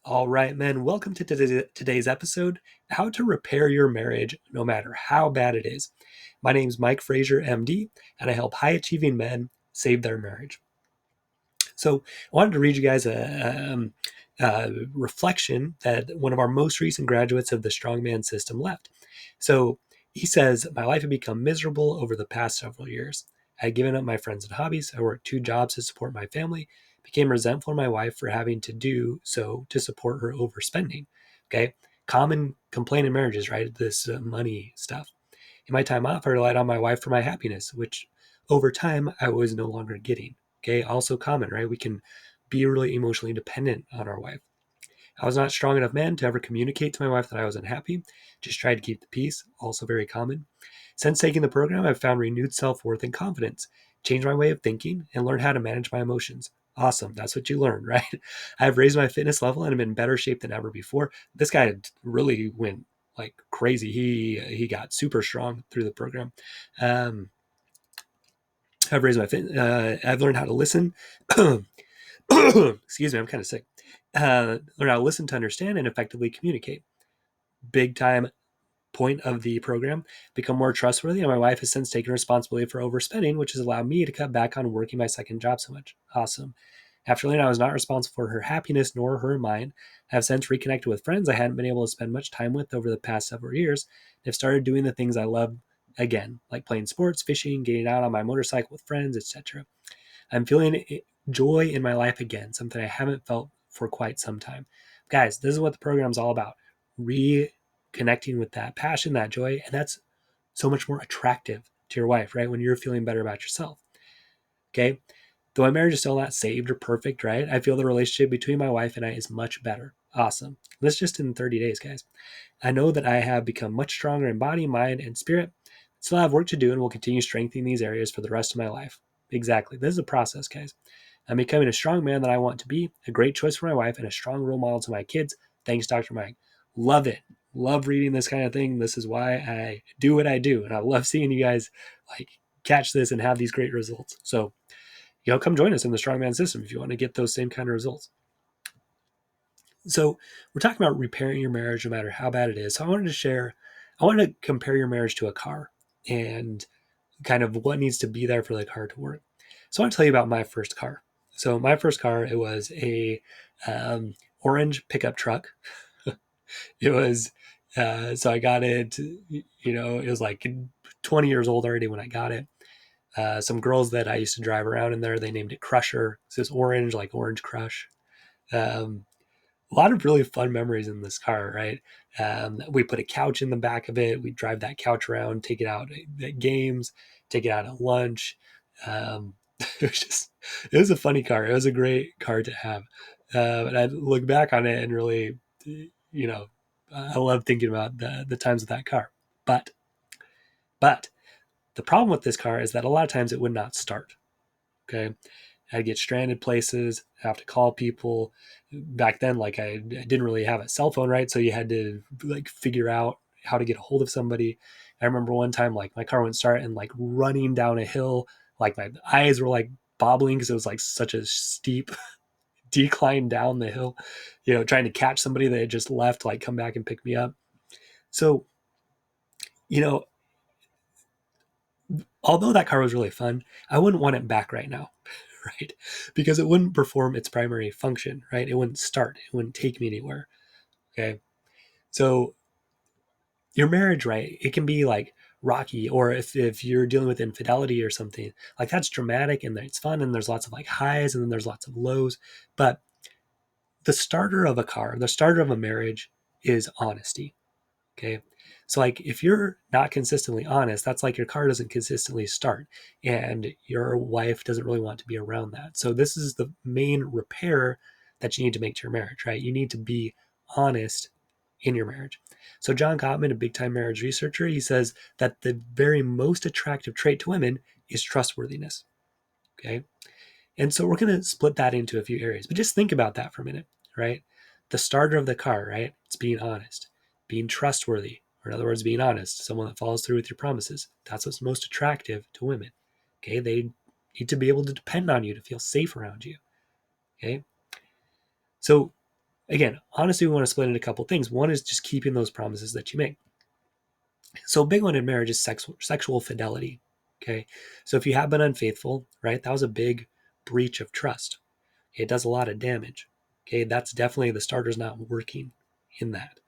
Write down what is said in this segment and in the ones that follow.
All right, men, welcome to today's episode, How to Repair Your Marriage No Matter How Bad It Is. My name is Mike Frazier, MD, and I help high achieving men save their marriage. So I wanted to read you guys a reflection that one of our most recent graduates of the Strongman system left. So he says, my life had become miserable over the past several years. I had given up my friends and hobbies. I worked 2 jobs to support my family, became resentful of my wife for having to do so to support her overspending. Okay. Common complaint in marriages, right? This money stuff. In my time off, I relied on my wife for my happiness, which over time I was no longer getting. Okay. Also common, right? We can be really emotionally dependent on our wife. I was not a strong enough man to ever communicate to my wife that I was unhappy. Just tried to keep the peace. Also very common. Since taking the program, I've found renewed self-worth and confidence, changed my way of thinking, and learned how to manage my emotions. Awesome. That's what you learn, right? I've raised my fitness level and am in better shape than ever before. This guy really went like crazy. He got super strong through the program. Um, I've raised my fit. I've learned how to listen. Excuse me, I'm kind of sick. Learn how to listen to understand and effectively communicate. Big time point of the program, become more trustworthy, and my wife has since taken responsibility for overspending, which has allowed me to cut back on working my second job so much. Awesome. After learning I was not responsible for her happiness nor her mind, I have since reconnected with friends I hadn't been able to spend much time with over the past several years, and have started doing the things I love again, like playing sports, fishing, getting out on my motorcycle with friends, etc. I'm feeling joy in my life again, something I haven't felt for quite some time. Guys, this is what the program's all about. Reconnecting with that passion, that joy, and that's so much more attractive to your wife, right? When you're feeling better about yourself. Okay. Though my marriage is still not saved or perfect, right? I feel the relationship between my wife and I is much better. Awesome. That's just in 30 days, guys. I know that I have become much stronger in body, mind, and spirit. Still have work to do and will continue strengthening these areas for the rest of my life. Exactly. This is a process, guys. I'm becoming a strong man that I want to be, a great choice for my wife, and a strong role model to my kids. Thanks, Dr. Mike. Love it. Love reading this kind of thing. This is why I do what I do. And I love seeing you guys like catch this and have these great results. So, come join us in the strongman system if you want to get those same kind of results. So we're talking about repairing your marriage no matter how bad it is. So I wanted to compare your marriage to a car and kind of what needs to be there for the car to work. So I want to tell you about my first car. So my first car, it was a orange pickup truck. It was, so I got it, it was like 20 years old already when I got it. Some girls that I used to drive around in there, they named it Crusher. So it's orange, like Orange Crush. Um, a lot of really fun memories in this car, right? We put a couch in the back of it. We drive that couch around, take it out at games, take it out at lunch. Um, it was a funny car. It was a great car to have. And I look back on it and really, you know, I love thinking about the times with that car. But, but the problem with this car is that a lot of times it would not start. Okay. I'd get stranded places, have to call people. Back then, like I didn't really have a cell phone, right? So you had to like figure out how to get a hold of somebody. I remember one time, like my car wouldn't start and like running down a hill, like my eyes were like bobbling because it was like such a steep decline down the hill, trying to catch somebody that had just left, like come back and pick me up. So, you know, although that car was really fun, I wouldn't want it back right now. Right? Because it wouldn't perform its primary function, right? It wouldn't start, it wouldn't take me anywhere. Okay. So your marriage, right? It can be like rocky, or if you're dealing with infidelity or something, like that's dramatic and it's fun and there's lots of like highs and then there's lots of lows. But the starter of a car, the starter of a marriage is honesty. Okay. So like if you're not consistently honest, that's like your car doesn't consistently start and your wife doesn't really want to be around that. So this is the main repair that you need to make to your marriage, right? You need to be honest in your marriage. So John Gottman, a big time marriage researcher, he says that the very most attractive trait to women is trustworthiness. Okay. And so we're going to split that into a few areas, but just think about that for a minute, right? The starter of the car, right? It's being honest, being trustworthy, or in other words, being honest, someone that follows through with your promises. That's what's most attractive to women. Okay. They need to be able to depend on you to feel safe around you. Okay. So Again, honestly, we want to split into a couple things. One is just keeping those promises that you make. So a big one in marriage is sexual fidelity. Okay. So if you have been unfaithful, right, that was a big breach of trust. It does a lot of damage. Okay. That's definitely the starter's not working in that.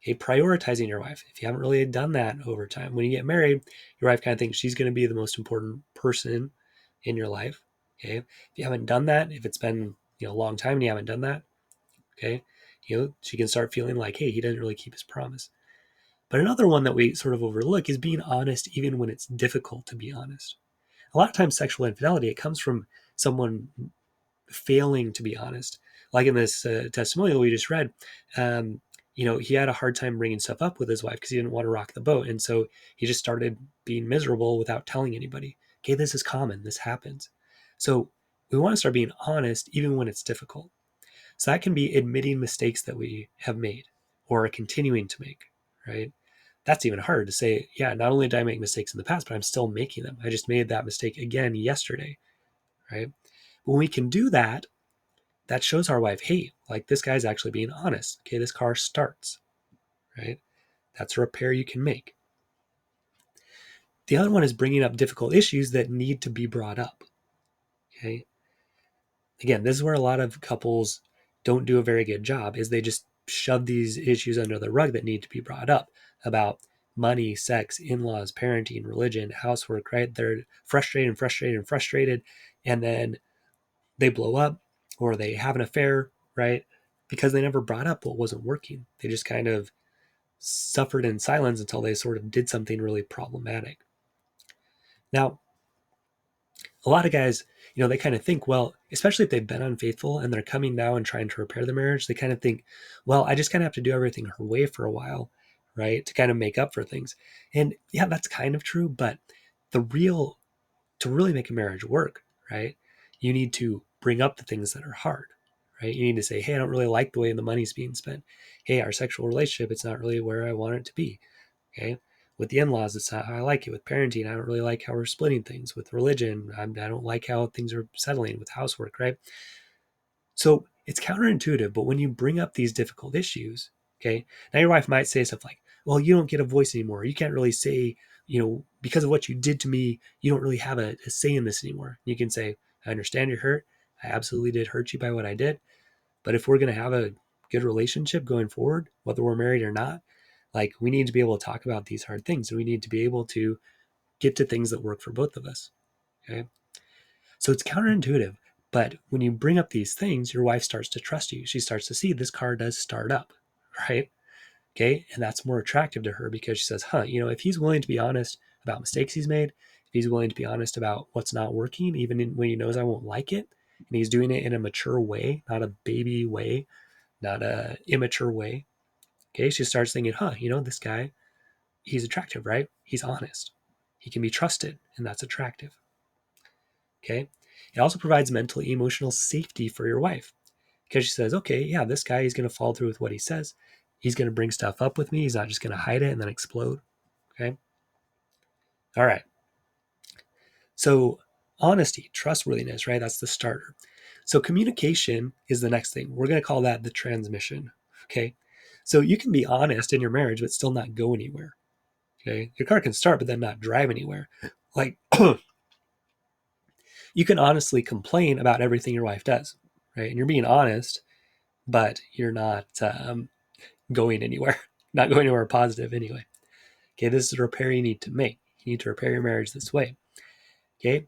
Okay. Prioritizing your wife. If you haven't really done that over time, when you get married, your wife kind of thinks she's going to be the most important person in your life. Okay. If you haven't done that, if it's been, a long time and you haven't done that, okay, she can start feeling like, hey, he didn't really keep his promise. But another one that we sort of overlook is being honest even when it's difficult to be honest. A lot of times sexual infidelity, it comes from someone failing to be honest. Like in this testimonial we just read, he had a hard time bringing stuff up with his wife because he didn't want to rock the boat. And so he just started being miserable without telling anybody. Okay, this is common. This happens. So we want to start being honest even when it's difficult. So that can be admitting mistakes that we have made or continuing to make, right? That's even hard to say, yeah, not only did I make mistakes in the past, but I'm still making them. I just made that mistake again yesterday, right? When we can do that, that shows our wife, hey, like this guy's actually being honest. Okay, this car starts, right? That's a repair you can make. The other one is bringing up difficult issues that need to be brought up, okay? Again, this is where a lot of couples don't do a very good job is they just shove these issues under the rug that need to be brought up about money, sex, in-laws, parenting, religion, housework, right? They're frustrated, and then they blow up or they have an affair, right? Because they never brought up what wasn't working. They just kind of suffered in silence until they sort of did something really problematic. Now, a lot of guys, they kind of think, well, especially if they've been unfaithful and they're coming now and trying to repair the marriage, they kind of think, well, I just kind of have to do everything her way for a while, right? To kind of make up for things. And yeah, that's kind of true. But to really make a marriage work, right? You need to bring up the things that are hard, right? You need to say, hey, I don't really like the way the money's being spent. Hey, our sexual relationship, it's not really where I want it to be. Okay. With the in-laws, it's not how I like it. With parenting, I don't really like how we're splitting things. With religion, I don't like how things are settling. With housework, right? So it's counterintuitive, but when you bring up these difficult issues, okay, now your wife might say stuff like, well, you don't get a voice anymore. You can't really say, because of what you did to me, you don't really have a say in this anymore. You can say, I understand you're hurt. I absolutely did hurt you by what I did. But if we're going to have a good relationship going forward, whether we're married or not, like we need to be able to talk about these hard things and we need to be able to get to things that work for both of us. Okay. So it's counterintuitive. But when you bring up these things, your wife starts to trust you. She starts to see this car does start up, right? Okay. And that's more attractive to her because she says, if he's willing to be honest about mistakes he's made, if he's willing to be honest about what's not working, even when he knows I won't like it, and he's doing it in a mature way, not a baby way, not a immature way. Okay. She starts thinking, this guy, he's attractive, right? He's honest. He can be trusted, and that's attractive. Okay. It also provides mental, emotional safety for your wife because she says, okay, yeah, this guy, he's going to follow through with what he says. He's going to bring stuff up with me. He's not just going to hide it and then explode. Okay. All right. So honesty, trustworthiness, right? That's the starter. So communication is the next thing. We're going to call that the transmission. Okay. So you can be honest in your marriage, but still not go anywhere. Okay. Your car can start, but then not drive anywhere. Like you can honestly complain about everything your wife does, right? And you're being honest, but you're not going anywhere, not going anywhere positive anyway. Okay, this is a repair you need to make. You need to repair your marriage this way. Okay,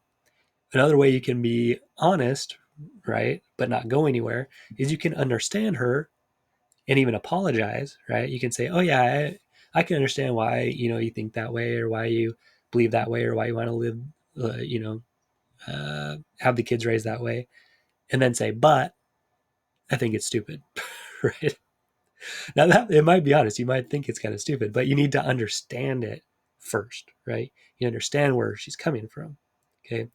another way you can be honest, right, but not go anywhere is you can understand her and even apologize, right? You can say, oh yeah, I can understand why, you think that way or why you believe that way or why you want to live, have the kids raised that way. And then say, but I think it's stupid, right? Now that it might be honest, you might think it's kind of stupid, but you need to understand it first, right? You understand where she's coming from. Okay.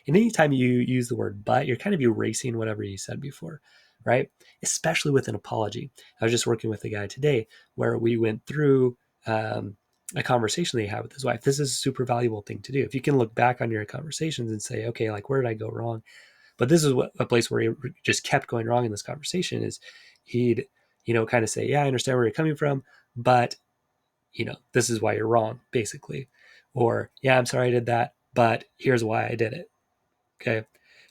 And anytime you use the word but, you're kind of erasing whatever you said before, right? Especially with an apology. I was just working with a guy today where we went through a conversation that he had with his wife. This is a super valuable thing to do. If you can look back on your conversations and say, okay, like where did I go wrong? But this is a place where he just kept going wrong in this conversation is he'd, kind of say, yeah, I understand where you're coming from, but, this is why you're wrong, basically. Or, yeah, I'm sorry I did that, but here's why I did it. Okay.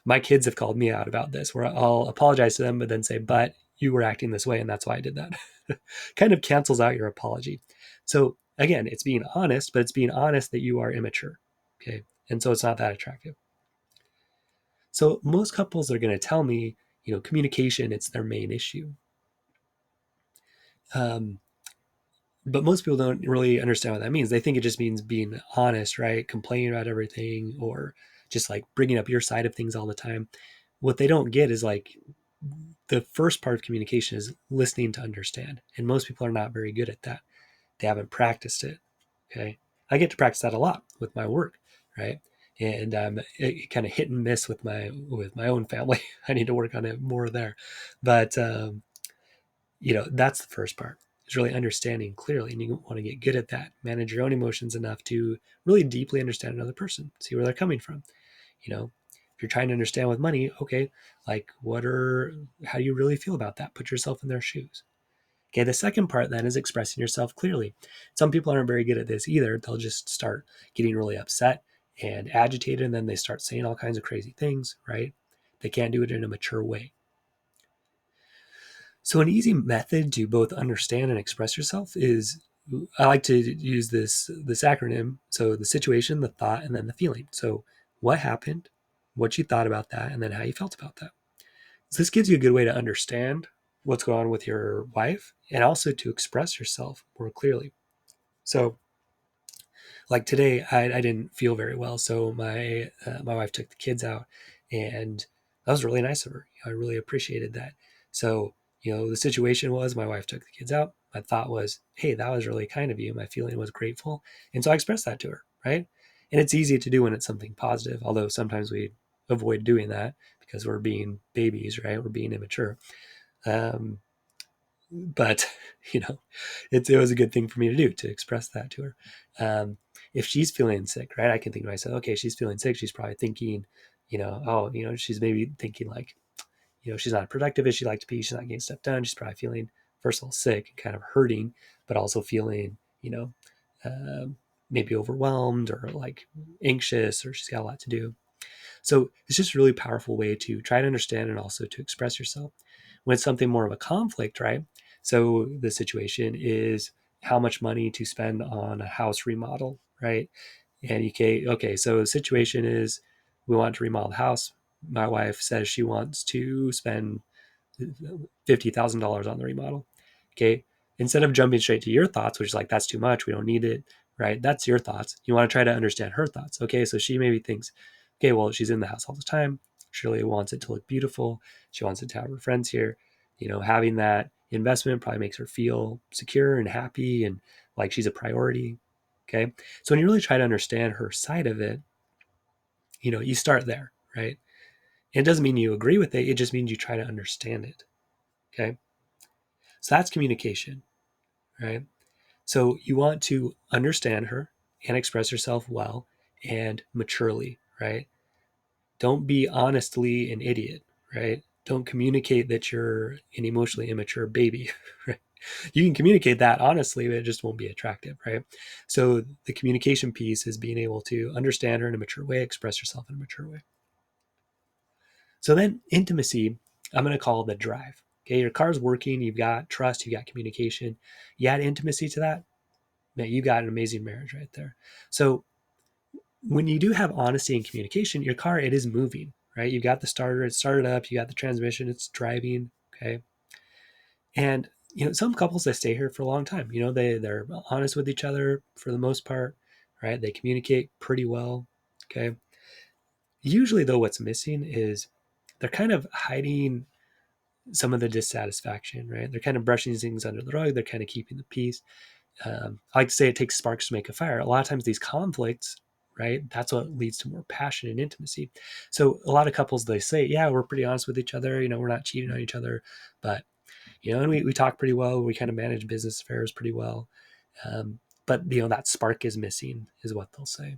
My kids have called me out about this, where I'll apologize to them, but then say, but you were acting this way, and that's why I did that. Kind of cancels out your apology. So again, it's being honest, but it's being honest that you are immature. Okay. And so it's not that attractive. So most couples are going to tell me, communication, it's their main issue. Um, but most people don't really understand what that means. They think it just means being honest, right? Complaining about everything, or just like bringing up your side of things all the time. What they don't get is like the first part of communication is listening to understand. And most people are not very good at that. They haven't practiced it. Okay. I get to practice that a lot with my work, right? And it kind of hit and miss with my own family. I need to work on it more there. But that's the first part, is really understanding clearly. And you want to get good at that. Manage your own emotions enough to really deeply understand another person, see where they're coming from. If you're trying to understand with money, okay, like how do you really feel about that? Put yourself in their shoes. Okay, the second part then is expressing yourself clearly. Some people aren't very good at this either. They'll just start getting really upset and agitated, and then they start saying all kinds of crazy things, right? They can't do it in a mature way. So, an easy method to both understand and express yourself is, I like to use this acronym. So, the situation, the thought, and then the feeling. So, what happened, what you thought about that, and then how you felt about that. So, this gives you a good way to understand what's going on with your wife and also to express yourself more clearly. So, like today, I didn't feel very well, so my wife took the kids out, and that was really nice of her. I really appreciated that. So the situation was, my wife took the kids out. My thought was, hey, that was really kind of you. My feeling was grateful, and so I expressed that to her, right? And it's easy to do when it's something positive, although sometimes we avoid doing that because we're being babies, right? We're being immature. Um, but it was a good thing for me to do, to express that to her. If she's feeling sick, right, I can think to myself, okay, she's feeling sick, she's probably thinking, she's maybe thinking like, she's not productive as she'd like to be, she's not getting stuff done, she's probably feeling, first of all, sick, kind of hurting, but also feeling, um, maybe overwhelmed or like anxious, or she's got a lot to do. So it's just a really powerful way to try to understand and also to express yourself. When it's something more of a conflict, right? So the situation is how much money to spend on a house remodel, right? And okay, so the situation is, we want to remodel the house. My wife says she wants to spend $50,000 on the remodel. Okay. Instead of jumping straight to your thoughts, which is like, that's too much, we don't need it, right? That's your thoughts. You want to try to understand her thoughts. Okay. So she maybe thinks, okay, well, she's in the house all the time. She really wants it to look beautiful. She wants it to have her friends here. Having that investment probably makes her feel secure and happy and like she's a priority. Okay. So when you really try to understand her side of it, you start there, right? And it doesn't mean you agree with it. It just means you try to understand it. Okay. So that's communication, right? So you want to understand her and express yourself well and maturely, right? Don't be honestly an idiot, right? Don't communicate that you're an emotionally immature baby, right? You can communicate that honestly, but it just won't be attractive, right? So the communication piece is being able to understand her in a mature way, express yourself in a mature way. So then intimacy, I'm going to call the drive. Okay, your car's working, you've got trust, you've got communication. You add intimacy to that, man, you got an amazing marriage right there. So when you do have honesty and communication, your car, it is moving, right? You've got the starter, it's started up, you got the transmission, it's driving, okay? And some couples, they stay here for a long time. They're honest with each other for the most part, right? They communicate pretty well, okay? Usually though, what's missing is they're kind of hiding some of the dissatisfaction, right? They're kind of brushing things under the rug. They're kind of keeping the peace. I like to say it takes sparks to make a fire. A lot of times these conflicts, right, that's what leads to more passion and intimacy. So a lot of couples, they say, yeah, we're pretty honest with each other. We're not cheating on each other, but, and we talk pretty well. We kind of manage business affairs pretty well. But, that spark is missing is what they'll say.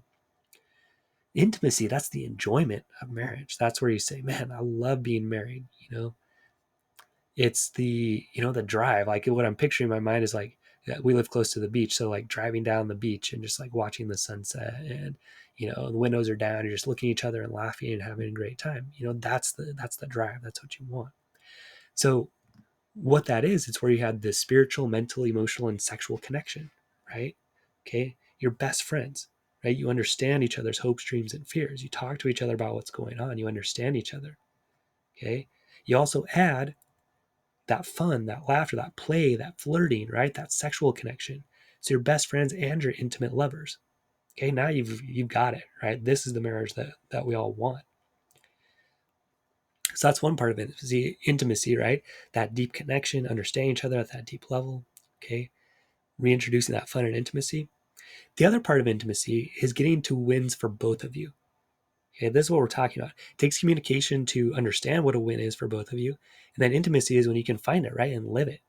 Intimacy, that's the enjoyment of marriage. That's where you say, man, I love being married, It's the drive. Like what I'm picturing in my mind is like, we live close to the beach. So like driving down the beach and just like watching the sunset, and, the windows are down. You're just looking at each other and laughing and having a great time. That's the drive. That's what you want. So what that is, it's where you have this spiritual, mental, emotional, and sexual connection, right? Okay. You're best friends, right? You understand each other's hopes, dreams, and fears. You talk to each other about what's going on. You understand each other. Okay. You also add that fun, that laughter, that play, that flirting, right? That sexual connection. So you're best friends and you're intimate lovers. Okay, now you've got it, right? This is the marriage that we all want. So that's one part of intimacy, right? That deep connection, understanding each other at that deep level. Okay, reintroducing that fun and intimacy. The other part of intimacy is getting to wins for both of you. Okay, this is what we're talking about. It takes communication to understand what a win is for both of you. And then intimacy is when you can find it, right? And live it.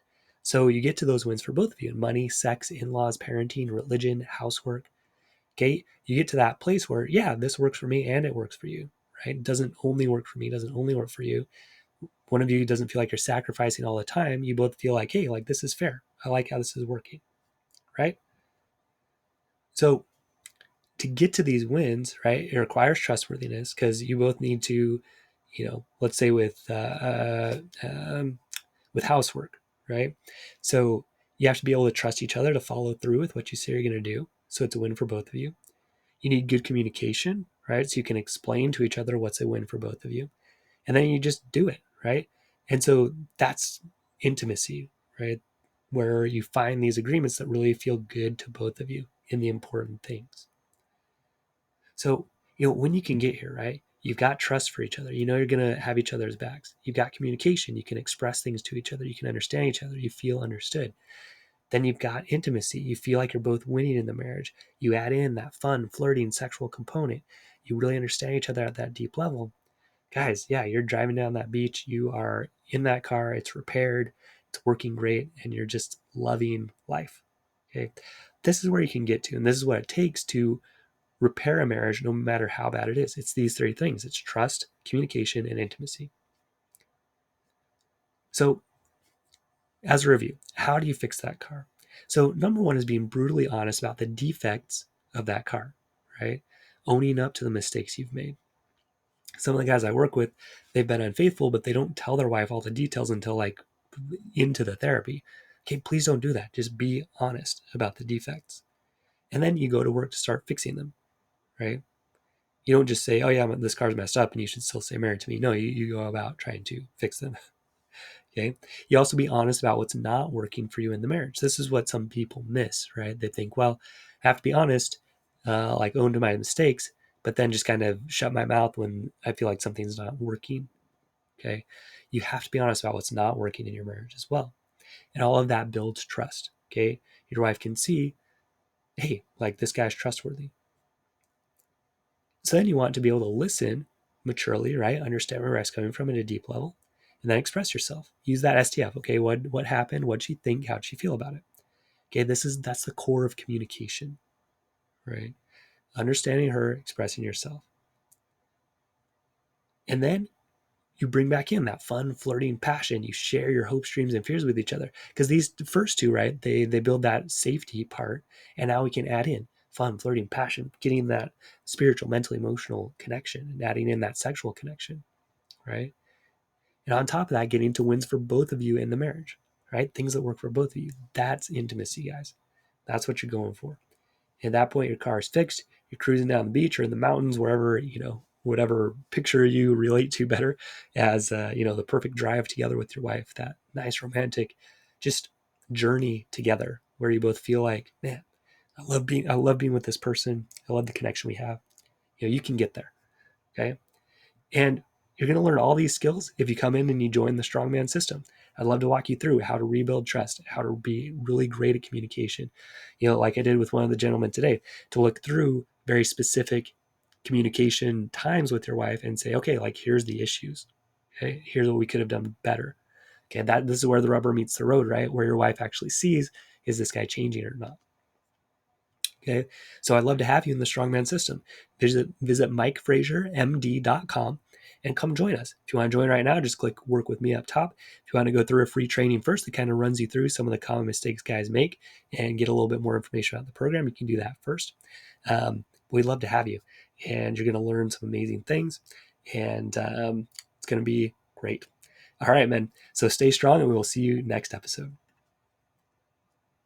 So you get to those wins for both of you: money, sex, in laws, parenting, religion, housework. Okay, you get to that place where, yeah, this works for me and it works for you, right? It doesn't only work for me, it doesn't only work for you. One of you doesn't feel like you're sacrificing all the time. You both feel like, hey, like this is fair. I like how this is working, right? So to get to these wins, right, it requires trustworthiness, because you both need to, let's say with housework, right? So you have to be able to trust each other to follow through with what you say you're going to do. So it's a win for both of you. You need good communication, right? So you can explain to each other what's a win for both of you. And then you just do it, right? And so that's intimacy, right? Where you find these agreements that really feel good to both of you in the important things. So, when you can get here, right? You've got trust for each other. You know you're going to have each other's backs. You've got communication. You can express things to each other. You can understand each other. You feel understood. Then you've got intimacy. You feel like you're both winning in the marriage. You add in that fun, flirting, sexual component. You really understand each other at that deep level. Guys, yeah, you're driving down that beach. You are in that car. It's repaired. It's working great. And you're just loving life. Okay. This is where you can get to. And this is what it takes to repair a marriage, no matter how bad it is. It's these three things: it's trust, communication, and intimacy. So, as a review, how do you fix that car? So, number one is being brutally honest about the defects of that car, right? Owning up to the mistakes you've made. Some of the guys I work with, they've been unfaithful, but they don't tell their wife all the details until like into the therapy. Okay, please don't do that. Just be honest about the defects. And then you go to work to start fixing them, right? You don't just say, oh yeah, this car's messed up and you should still stay married to me. No, you go about trying to fix them. Okay. You also be honest about what's not working for you in the marriage. This is what some people miss, right? They think, well, I have to be honest, like own to my mistakes, but then just kind of shut my mouth when I feel like something's not working. Okay. You have to be honest about what's not working in your marriage as well. And all of that builds trust. Okay. Your wife can see, hey, like this guy's trustworthy. So then you want to be able to listen maturely, right? Understand where wife's coming from at a deep level, and then express yourself. Use that STF. Okay, what happened? What'd she think? How'd she feel about it? Okay, that's the core of communication, right? Understanding her, expressing yourself. And then you bring back in that fun, flirting passion. You share your hopes, dreams, and fears with each other. Because these first two, right, they build that safety part. And now we can add in fun, flirting, passion, getting that spiritual, mental, emotional connection, and adding in that sexual connection, right? And on top of that, getting to wins for both of you in the marriage, right? Things that work for both of you. That's intimacy, guys. That's what you're going for. At that point, your car is fixed. You're cruising down the beach or in the mountains, wherever, whatever picture you relate to better as, the perfect drive together with your wife, that nice romantic just journey together where you both feel like, man, I love being with this person. I love the connection we have. You can get there. Okay. And you're going to learn all these skills if you come in and you join the strongman system. I'd love to walk you through how to rebuild trust, how to be really great at communication. Like I did with one of the gentlemen today, to look through very specific communication times with your wife and say, okay, like here's the issues. Okay, here's what we could have done better. Okay, this is where the rubber meets the road, right? Where your wife actually sees, is this guy changing or not? Okay, so I'd love to have you in the strongman system. Visit MikeFrazierMD.com and come join us. If you want to join right now, just click work with me up top. If you want to go through a free training first that kind of runs you through some of the common mistakes guys make and get a little bit more information about the program, you can do that first. We'd love to have you, and you're going to learn some amazing things, and it's going to be great. All right, man. So stay strong, and we will see you next episode.